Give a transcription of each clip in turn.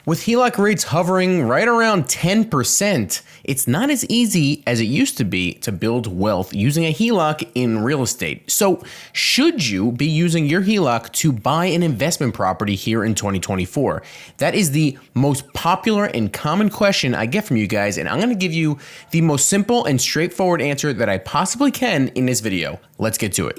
With HELOC rates hovering right around 10%, it's not as easy as it used to be to build wealth using a HELOC in real estate. So, should you be using your HELOC to buy an investment property here in 2024? That is the most popular and common question I get from you guys, and I'm going to give you the most simple and straightforward answer that I possibly can in this video. Let's get to it.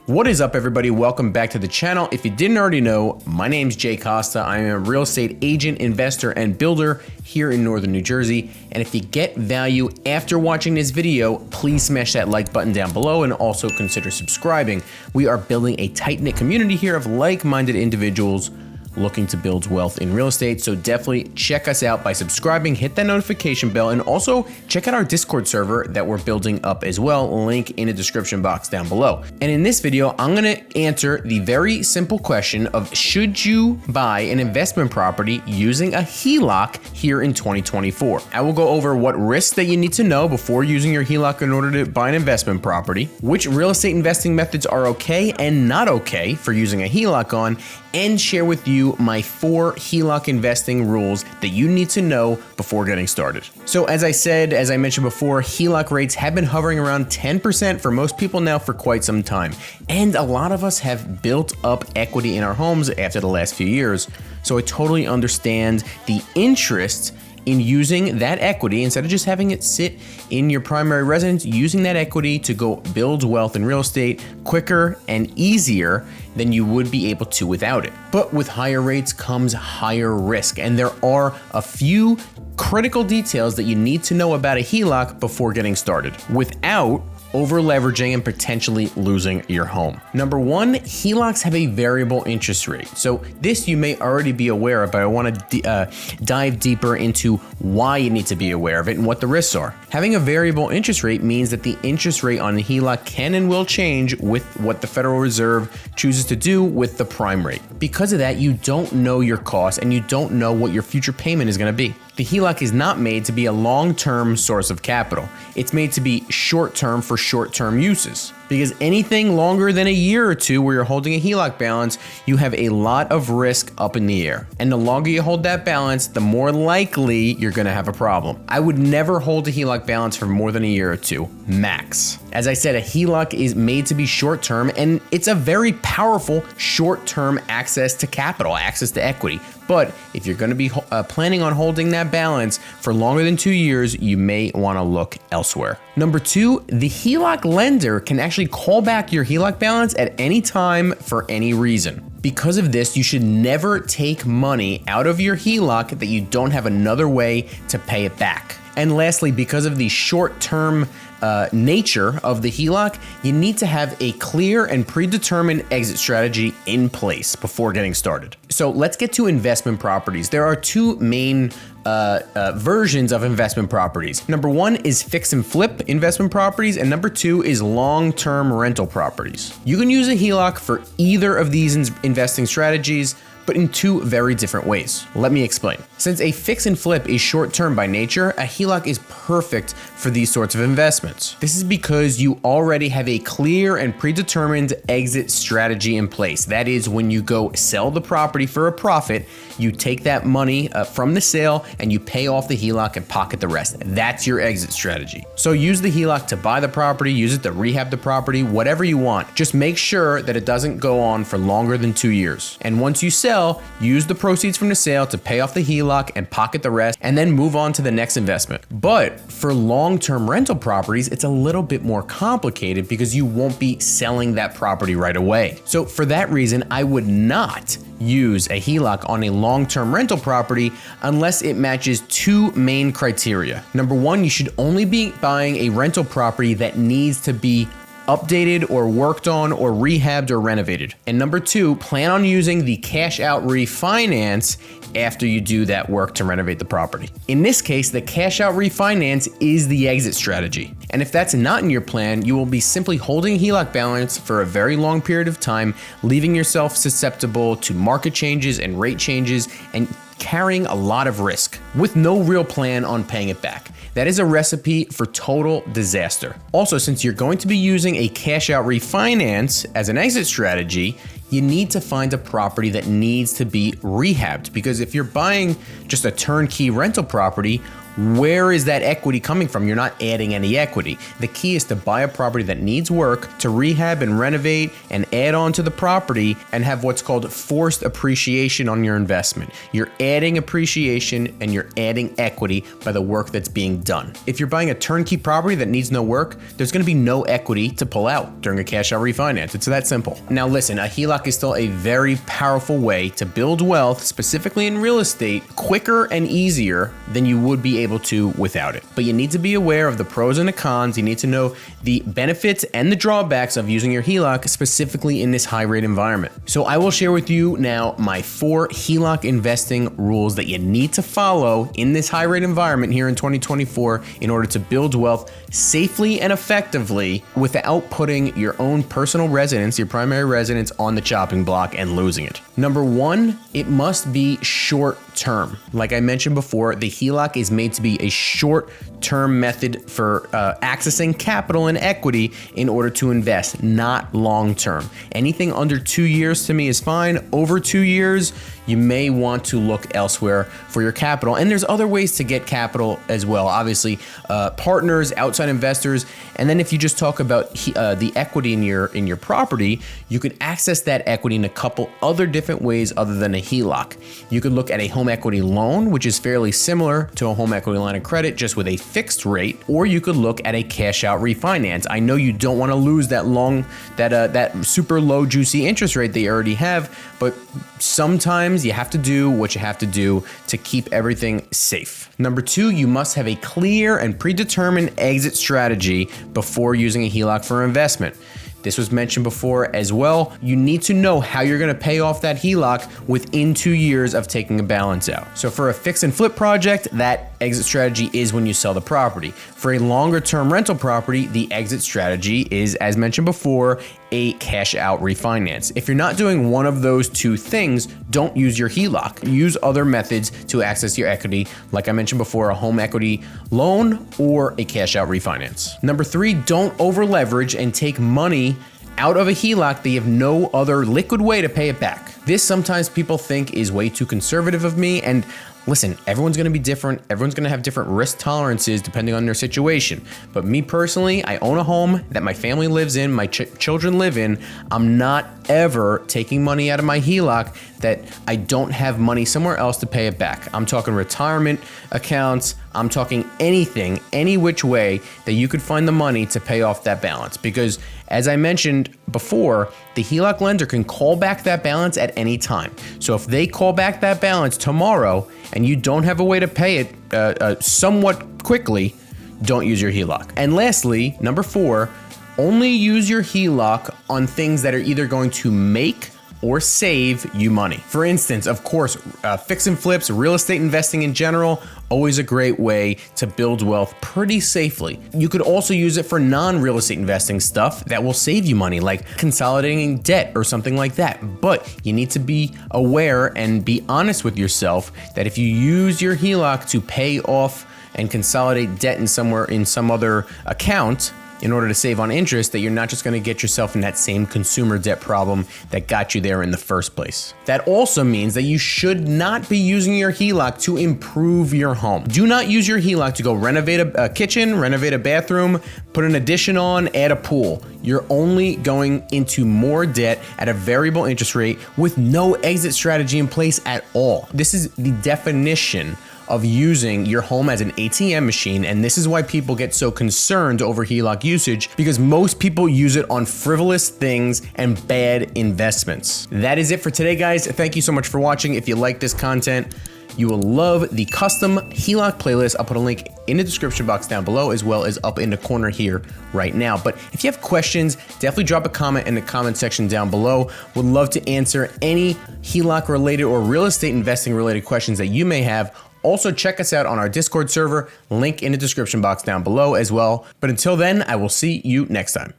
What is up, everybody? Welcome back to the channel. If you didn't already know, my name's Jay Costa. I am a real estate agent, investor, and builder here in Northern New Jersey. And if you get value after watching this video, please smash that like button down below and also consider subscribing. We are building a tight-knit community here of like-minded individuals looking to build wealth in real estate. So definitely check us out by subscribing, hit that notification bell, and also check out our Discord server that we're building up as well. Link in the description box down below. And in this video, I'm gonna answer the very simple question of should you buy an investment property using a HELOC here in 2024? I will go over what risks that you need to know before using your HELOC in order to buy an investment property, which real estate investing methods are okay and not okay for using a HELOC on, and share with you my 4 HELOC investing rules that you need to know before getting started. So as I mentioned before, HELOC rates have been hovering around 10% for most people now for quite some time. And a lot of us have built up equity in our homes after the last few years. So I totally understand the interest in using that equity, instead of just having it sit in your primary residence, using that equity to go build wealth in real estate quicker and easier than you would be able to without it. But with higher rates comes higher risk, and there are a few critical details that you need to know about a HELOC before getting started without over leveraging and potentially losing your home. Number 1, HELOCs have a variable interest rate. So this you may already be aware of, but I want to dive deeper into why you need to be aware of it and what the risks are. Having a variable interest rate means that the interest rate on the HELOC can and will change with what the Federal Reserve chooses to do with the prime rate. Because of that, you don't know your costs and you don't know what your future payment is going to be. The HELOC is not made to be a long-term source of capital. It's made to be short-term for short-term uses. Because anything longer than a year or two where you're holding a HELOC balance, you have a lot of risk up in the air. And the longer you hold that balance, the more likely you're gonna have a problem. I would never hold a HELOC balance for more than a year or two, max. As I said, a HELOC is made to be short-term, and it's a very powerful short-term access to capital, access to equity. But if you're gonna be planning on holding that balance for longer than 2 years, you may wanna look elsewhere. Number 2, the HELOC lender can actually call back your HELOC balance at any time for any reason. Because of this, you should never take money out of your HELOC that you don't have another way to pay it back. And lastly, because of the short-term nature of the HELOC, you need to have a clear and predetermined exit strategy in place before getting started. So let's get to investment properties. There are 2 main versions of investment properties. Number 1 is fix and flip investment properties, and number 2 is long-term rental properties. You can use a HELOC for either of these investing strategies, but in 2 very different ways. Let me explain. Since a fix and flip is short-term by nature, a HELOC is perfect for these sorts of investments. This is because you already have a clear and predetermined exit strategy in place. That is, when you go sell the property for a profit, you take that money from the sale and you pay off the HELOC and pocket the rest. That's your exit strategy. So use the HELOC to buy the property, use it to rehab the property, whatever you want. Just make sure that it doesn't go on for longer than 2 years. And once you sell, use the proceeds from the sale to pay off the HELOC and pocket the rest, and then move on to the next investment. But for long-term rental properties, it's a little bit more complicated because you won't be selling that property right away. So for that reason, I would not use a HELOC on a long-term rental property unless it matches 2 main criteria. Number 1, you should only be buying a rental property that needs to be updated or worked on or rehabbed or renovated. And number 2, plan on using the cash out refinance after you do that work to renovate the property. In this case, the cash out refinance is the exit strategy. And if that's not in your plan, you will be simply holding a HELOC balance for a very long period of time, leaving yourself susceptible to market changes and rate changes and carrying a lot of risk with no real plan on paying it back. that is a recipe for total disaster. Also, since you're going to be using a cash out refinance as an exit strategy, you need to find a property that needs to be rehabbed, because if you're buying just a turnkey rental property, where is that equity coming from? You're not adding any equity. The key is to buy a property that needs work, to rehab and renovate and add on to the property and have what's called forced appreciation on your investment. You're adding appreciation and you're adding equity by the work that's being done. If you're buying a turnkey property that needs no work, there's going to be no equity to pull out during a cash out refinance. It's that simple. Now listen, a HELOC is still a very powerful way to build wealth, specifically in real estate, quicker and easier than you would be able to without it. But you need to be aware of the pros and the cons. You need to know the benefits and the drawbacks of using your HELOC, specifically in this high rate environment. So I will share with you now my 4 HELOC investing rules that you need to follow in this high rate environment here in 2024 in order to build wealth safely and effectively without putting your own personal residence, your primary residence, on the chopping block and losing it. Number 1, it must be short term. Like I mentioned before, the HELOC is made to be a short-term method for accessing capital and equity in order to invest, not long-term. Anything under 2 years to me is fine. Over 2 years, you may want to look elsewhere for your capital. And there's other ways to get capital as well. Obviously, partners, outside investors, and then if you just talk about the equity in your property, you could access that equity in a couple other different ways other than a HELOC. You could look at a home equity loan, which is fairly similar to a home equity line of credit, just with a fixed rate, or you could look at a cash out refinance. I know you don't want to lose that super low juicy interest rate they already have, but sometimes you have to do what you have to do to keep everything safe. Number 2, you must have a clear and predetermined exit strategy before using a HELOC for investment. This was mentioned before as well. You need to know how you're going to pay off that HELOC within 2 years of taking a balance out. So for a fix and flip project, that exit strategy is when you sell the property. For a longer term rental property, the exit strategy is, as mentioned before, a cash out refinance. If you're not doing one of those 2 things, don't use your HELOC. Use other methods to access your equity, like I mentioned before, a home equity loan or a cash out refinance. Number 3, don't over leverage and take money out of a HELOC that you have no other liquid way to pay it back. This sometimes people think is way too conservative of me, and listen, everyone's going to be different. Everyone's going to have different risk tolerances depending on their situation. But me personally, I own a home that my family lives in, my children live in. I'm not ever taking money out of my HELOC that I don't have money somewhere else to pay it back. I'm talking retirement accounts. I'm talking anything, any which way that you could find the money to pay off that balance. Because as I mentioned before, the HELOC lender can call back that balance at any time. So if they call back that balance tomorrow and you don't have a way to pay it somewhat quickly, don't use your HELOC. And lastly, number 4, only use your HELOC on things that are either going to make or save you money. For instance, of course, fix and flips, real estate investing in general, always a great way to build wealth pretty safely. You could also use it for non-real estate investing stuff that will save you money, like consolidating debt or something like that. But you need to be aware and be honest with yourself that if you use your HELOC to pay off and consolidate debt in some other account, in order to save on interest, that you're not just going to get yourself in that same consumer debt problem that got you there in the first place. That also means that you should not be using your HELOC to improve your home. Do not use your HELOC to go renovate a kitchen, renovate a bathroom, put an addition on, add a pool. You're only going into more debt at a variable interest rate with no exit strategy in place at all. This is the definition of using your home as an ATM machine, and this is why people get so concerned over HELOC usage, because most people use it on frivolous things and bad investments. That is it for today, guys. Thank you so much for watching. If you like this content, you will love the custom HELOC playlist. I'll put a link in the description box down below, as well as up in the corner here right now. But if you have questions, definitely drop a comment in the comment section down below. Would love to answer any HELOC related or real estate investing related questions that you may have. Also, check us out on our Discord server, link in the description box down below as well. But until then, I will see you next time.